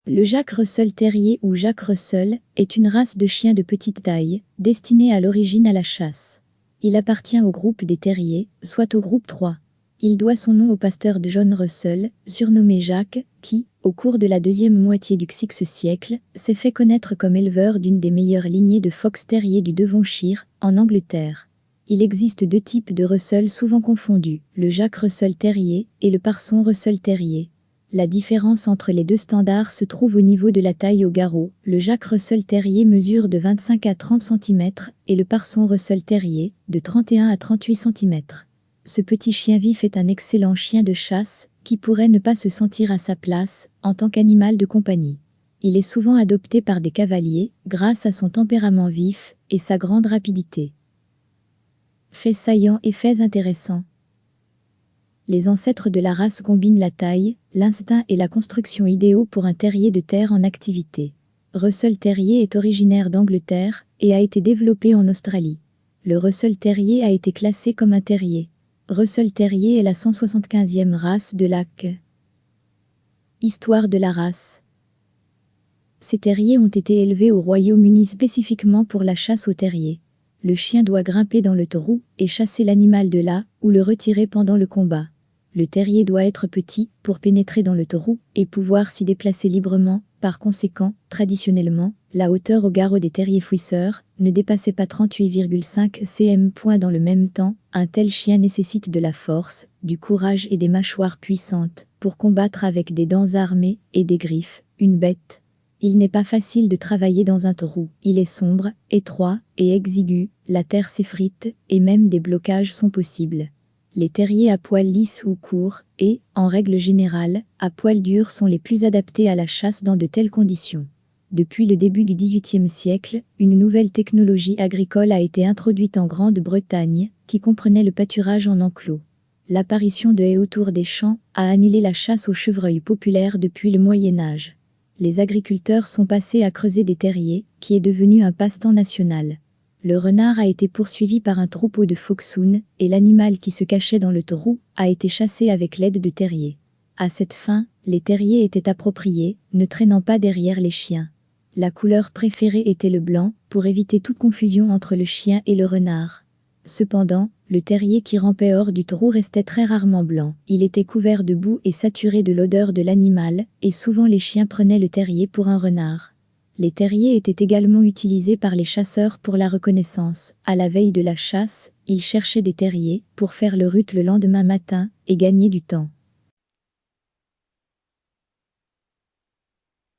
Le Jack Russell Terrier ou Jack Russell est une race de chien de petite taille, destinée à l'origine à la chasse. Il appartient au groupe des terriers, soit au groupe 3. Il doit son nom au pasteur de John Russell, surnommé Jack, qui, au cours de la deuxième moitié du XVIe siècle, s'est fait connaître comme éleveur d'une des meilleures lignées de fox terriers du Devonshire, en Angleterre. Il existe deux types de Russell souvent confondus, le Jack Russell Terrier et le Parson Russell Terrier. La différence entre les deux standards se trouve au niveau de la taille au garrot. Le Jack Russell Terrier mesure de 25 à 30 cm et le Parson Russell Terrier de 31 à 38 cm. Ce petit chien vif est un excellent chien de chasse qui pourrait ne pas se sentir à sa place en tant qu'animal de compagnie. Il est souvent adopté par des cavaliers grâce à son tempérament vif et sa grande rapidité. Faits saillants et faits intéressants. Les ancêtres de la race combinent la taille, l'instinct et la construction idéaux pour un terrier de terre en activité. Russell Terrier est originaire d'Angleterre et a été développé en Australie. Le Russell Terrier a été classé comme un terrier. Russell Terrier est la 175e race de l'AC. Histoire de la race. Ces terriers ont été élevés au Royaume-Uni spécifiquement pour la chasse aux terriers. Le chien doit grimper dans le trou et chasser l'animal de là ou le retirer pendant le combat. Le terrier doit être petit pour pénétrer dans le trou et pouvoir s'y déplacer librement. Par conséquent, traditionnellement, la hauteur au garrot des terriers fouisseurs ne dépassait pas 38,5 cm. Dans le même temps, un tel chien nécessite de la force, du courage et des mâchoires puissantes pour combattre avec des dents armées et des griffes, une bête. Il n'est pas facile de travailler dans un trou, il est sombre, étroit et exigu, la terre s'effrite et même des blocages sont possibles. Les terriers à poils lisses ou courts et, en règle générale, à poils durs sont les plus adaptés à la chasse dans de telles conditions. Depuis le début du XVIIIe siècle, une nouvelle technologie agricole a été introduite en Grande-Bretagne, qui comprenait le pâturage en enclos. L'apparition de haies autour des champs a annulé la chasse aux chevreuils populaire depuis le Moyen-Âge. Les agriculteurs sont passés à creuser des terriers, qui est devenu un passe-temps national. Le renard a été poursuivi par un troupeau de foxhounds et l'animal qui se cachait dans le trou a été chassé avec l'aide de terriers. À cette fin, les terriers étaient appropriés, ne traînant pas derrière les chiens. La couleur préférée était le blanc, pour éviter toute confusion entre le chien et le renard. Cependant, le terrier qui rampait hors du trou restait très rarement blanc. Il était couvert de boue et saturé de l'odeur de l'animal, et souvent les chiens prenaient le terrier pour un renard. Les terriers étaient également utilisés par les chasseurs pour la reconnaissance. À la veille de la chasse, ils cherchaient des terriers pour faire le rut le lendemain matin et gagner du temps.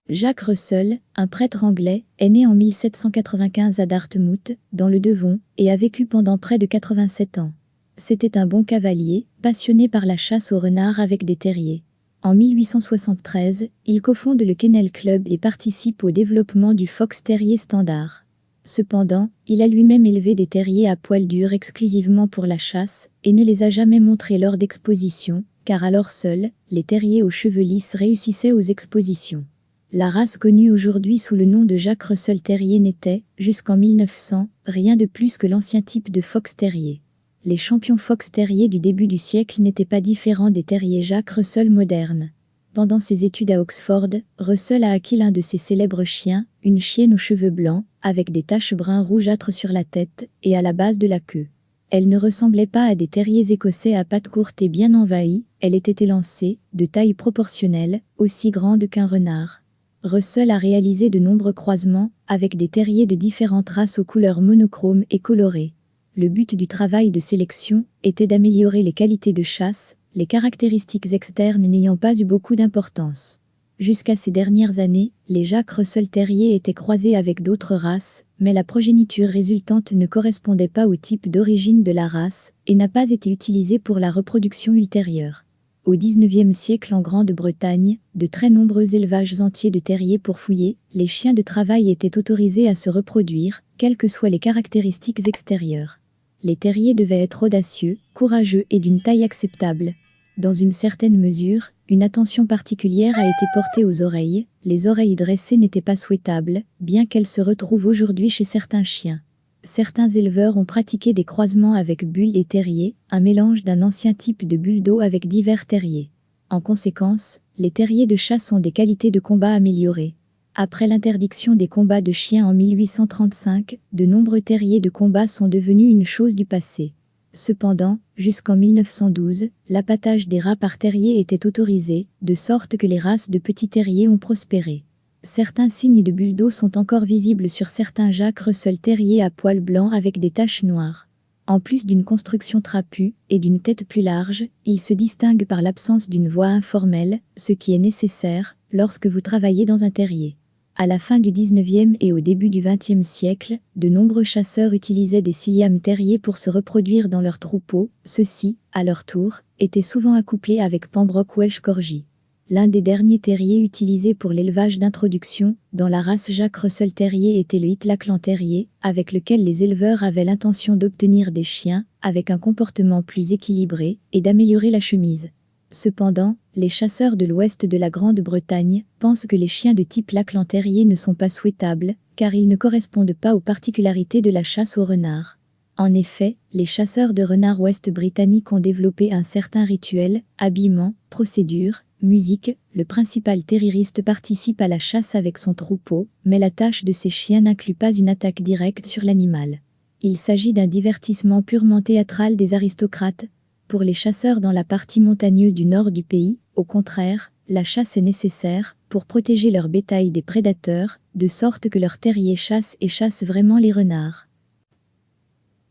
Jack Russell, un prêtre anglais, est né en 1795 à Dartmouth, dans le Devon, et a vécu pendant près de 87 ans. C'était un bon cavalier, passionné par la chasse au renard avec des terriers. En 1873, il cofonde le Kennel Club et participe au développement du Fox Terrier standard. Cependant, il a lui-même élevé des terriers à poils durs exclusivement pour la chasse et ne les a jamais montrés lors d'expositions, car alors seuls, les terriers aux cheveux lisses réussissaient aux expositions. La race connue aujourd'hui sous le nom de Jack Russell Terrier n'était, jusqu'en 1900, rien de plus que l'ancien type de Fox Terrier. Les champions Fox Terrier du début du siècle n'étaient pas différents des terriers Jack Russell modernes. Pendant ses études à Oxford, Russell a acquis l'un de ses célèbres chiens, une chienne aux cheveux blancs, avec des taches brun rougeâtres sur la tête et à la base de la queue. Elle ne ressemblait pas à des terriers écossais à pattes courtes et bien envahies, elle était élancée, de taille proportionnelle, aussi grande qu'un renard. Russell a réalisé de nombreux croisements avec des terriers de différentes races aux couleurs monochromes et colorées. Le but du travail de sélection était d'améliorer les qualités de chasse, les caractéristiques externes n'ayant pas eu beaucoup d'importance. Jusqu'à ces dernières années, les Jack Russell Terrier étaient croisés avec d'autres races, mais la progéniture résultante ne correspondait pas au type d'origine de la race et n'a pas été utilisée pour la reproduction ultérieure. Au XIXe siècle en Grande-Bretagne, de très nombreux élevages entiers de terriers pour fouiller, les chiens de travail étaient autorisés à se reproduire, quelles que soient les caractéristiques extérieures. Les terriers devaient être audacieux, courageux et d'une taille acceptable. Dans une certaine mesure, une attention particulière a été portée aux oreilles. Les oreilles dressées n'étaient pas souhaitables, bien qu'elles se retrouvent aujourd'hui chez certains chiens. Certains éleveurs ont pratiqué des croisements avec bull et terrier, un mélange d'un ancien type de bulldog avec divers terriers. En conséquence, Les terriers de chasse ont des qualités de combat améliorées. Après l'interdiction des combats de chiens en 1835, de nombreux terriers de combat sont devenus une chose du passé. Cependant, jusqu'en 1912, l'appâtage des rats par terrier était autorisé, de sorte que les races de petits terriers ont prospéré. Certains signes de bulles d'eau sont encore visibles sur certains Jack Russell terriers à poils blancs avec des taches noires. En plus d'une construction trapue et d'une tête plus large, ils se distinguent par l'absence d'une voix informelle, ce qui est nécessaire lorsque vous travaillez dans un terrier. À la fin du 19e et au début du 20e siècle, de nombreux chasseurs utilisaient des Siam terriers pour se reproduire dans leurs troupeaux. Ceux-ci, à leur tour, étaient souvent accouplés avec Pembroke Welsh Corgi. L'un des derniers terriers utilisés pour l'élevage d'introduction dans la race Jack Russell Terrier était le Hitlachlan Terrier, avec lequel les éleveurs avaient l'intention d'obtenir des chiens avec un comportement plus équilibré et d'améliorer la chemise. Cependant, les chasseurs de l'ouest de la Grande-Bretagne pensent que les chiens de type Lachlan Terrier ne sont pas souhaitables, car ils ne correspondent pas aux particularités de la chasse au renard. En effet, les chasseurs de renards ouest britanniques ont développé un certain rituel, habillement, procédure, musique. Le principal terrieriste participe à la chasse avec son troupeau, mais la tâche de ces chiens n'inclut pas une attaque directe sur l'animal. Il s'agit d'un divertissement purement théâtral des aristocrates. Pour les chasseurs dans la partie montagneuse du nord du pays, au contraire, la chasse est nécessaire pour protéger leur bétail des prédateurs, de sorte que leurs terriers chassent et chassent vraiment les renards.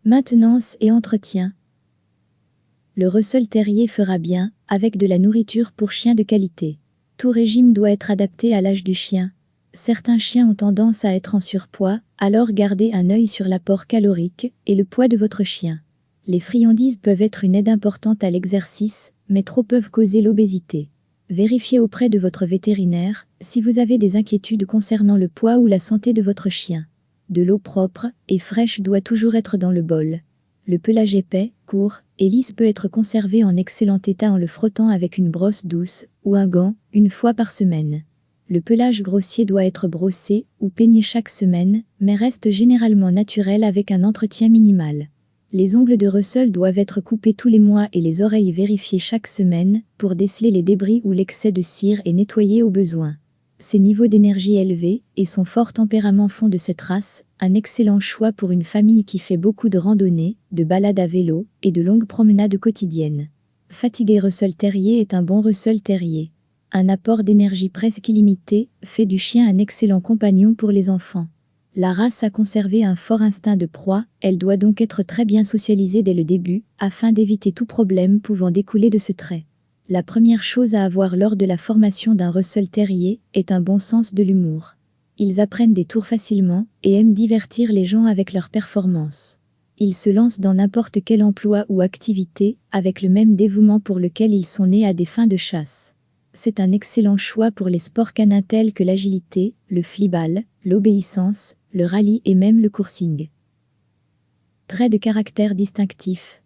Maintenance et entretien. Le Russell Terrier fera bien, avec de la nourriture pour chiens de qualité. Tout régime doit être adapté à l'âge du chien. Certains chiens ont tendance à être en surpoids, alors gardez un œil sur l'apport calorique et le poids de votre chien. Les friandises peuvent être une aide importante à l'exercice, mais trop peuvent causer l'obésité. Vérifiez auprès de votre vétérinaire si vous avez des inquiétudes concernant le poids ou la santé de votre chien. De l'eau propre et fraîche doit toujours être dans le bol. Le pelage épais, court et lisse peut être conservé en excellent état en le frottant avec une brosse douce ou un gant, une fois par semaine. Le pelage grossier doit être brossé ou peigné chaque semaine, mais reste généralement naturel avec un entretien minimal. Les ongles de Russell doivent être coupés tous les mois et les oreilles vérifiées chaque semaine pour déceler les débris ou l'excès de cire et nettoyer au besoin. Ses niveaux d'énergie élevés et son fort tempérament font de cette race un excellent choix pour une famille qui fait beaucoup de randonnées, de balades à vélo et de longues promenades quotidiennes. Fatigué Russell Terrier est un bon Russell Terrier. Un apport d'énergie presque illimité fait du chien un excellent compagnon pour les enfants. La race a conservé un fort instinct de proie, elle doit donc être très bien socialisée dès le début, afin d'éviter tout problème pouvant découler de ce trait. La première chose à avoir lors de la formation d'un Russell Terrier est un bon sens de l'humour. Ils apprennent des tours facilement et aiment divertir les gens avec leurs performances. Ils se lancent dans n'importe quel emploi ou activité avec le même dévouement pour lequel ils sont nés à des fins de chasse. C'est un excellent choix pour les sports canins tels que l'agilité, le flyball, l'obéissance, le rallye et même le coursing. Traits de caractère distinctifs.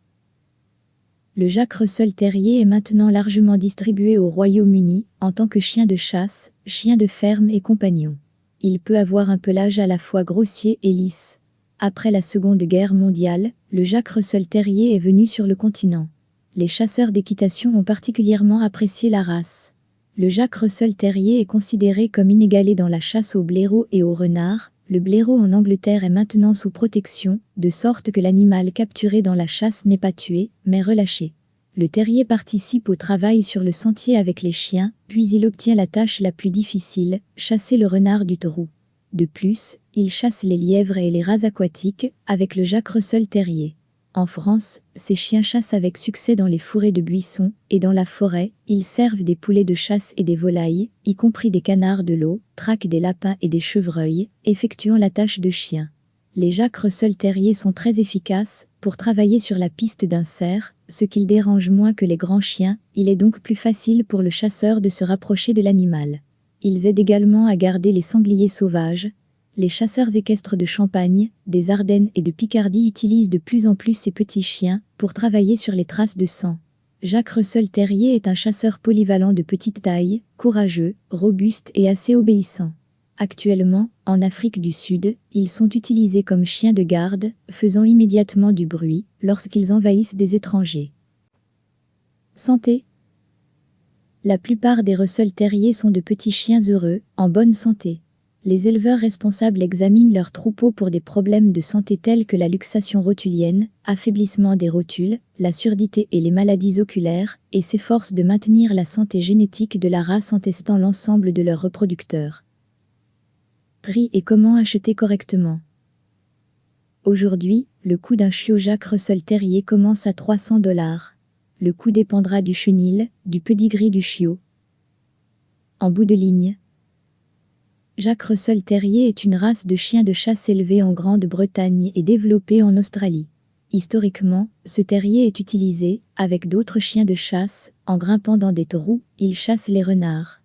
Le Jack Russell Terrier est maintenant largement distribué au Royaume-Uni en tant que chien de chasse, chien de ferme et compagnon. Il peut avoir un pelage à la fois grossier et lisse. Après la Seconde Guerre mondiale, le Jack Russell Terrier est venu sur le continent. Les chasseurs d'équitation ont particulièrement apprécié la race. Le Jack Russell Terrier est considéré comme inégalé dans la chasse au blaireau et au renard. Le blaireau en Angleterre est maintenant sous protection, de sorte que l'animal capturé dans la chasse n'est pas tué, mais relâché. Le terrier participe au travail sur le sentier avec les chiens, puis il obtient la tâche la plus difficile, chasser le renard du taureau. De plus, il chasse les lièvres et les rats aquatiques avec le Jack Russell Terrier. En France, ces chiens chassent avec succès dans les fourrés de buissons et dans la forêt, ils servent des poulets de chasse et des volailles, y compris des canards de l'eau, traquent des lapins et des chevreuils, effectuant la tâche de chien. Les Jack Russell Terriers sont très efficaces pour travailler sur la piste d'un cerf, ce qu'ils dérangent moins que les grands chiens, il est donc plus facile pour le chasseur de se rapprocher de l'animal. Ils aident également à garder les sangliers sauvages. Les chasseurs équestres de Champagne, des Ardennes et de Picardie utilisent de plus en plus ces petits chiens pour travailler sur les traces de sang. Jack Russell Terrier est un chasseur polyvalent de petite taille, courageux, robuste et assez obéissant. Actuellement, en Afrique du Sud, ils sont utilisés comme chiens de garde, faisant immédiatement du bruit lorsqu'ils envahissent des étrangers. Santé. La plupart des Russell Terriers sont de petits chiens heureux, en bonne santé. Les éleveurs responsables examinent leurs troupeaux pour des problèmes de santé tels que la luxation rotulienne, affaiblissement des rotules, la surdité et les maladies oculaires, et s'efforcent de maintenir la santé génétique de la race en testant l'ensemble de leurs reproducteurs. Prix et comment acheter correctement. Aujourd'hui, le coût d'un chiot Jack Russell Terrier commence à 300 $. Le coût dépendra du chenil, du pedigree du chiot. En bout de ligne, Jack Russell Terrier est une race de chien de chasse élevée en Grande-Bretagne et développée en Australie. Historiquement, ce terrier est utilisé, avec d'autres chiens de chasse, en grimpant dans des trous, il chasse les renards.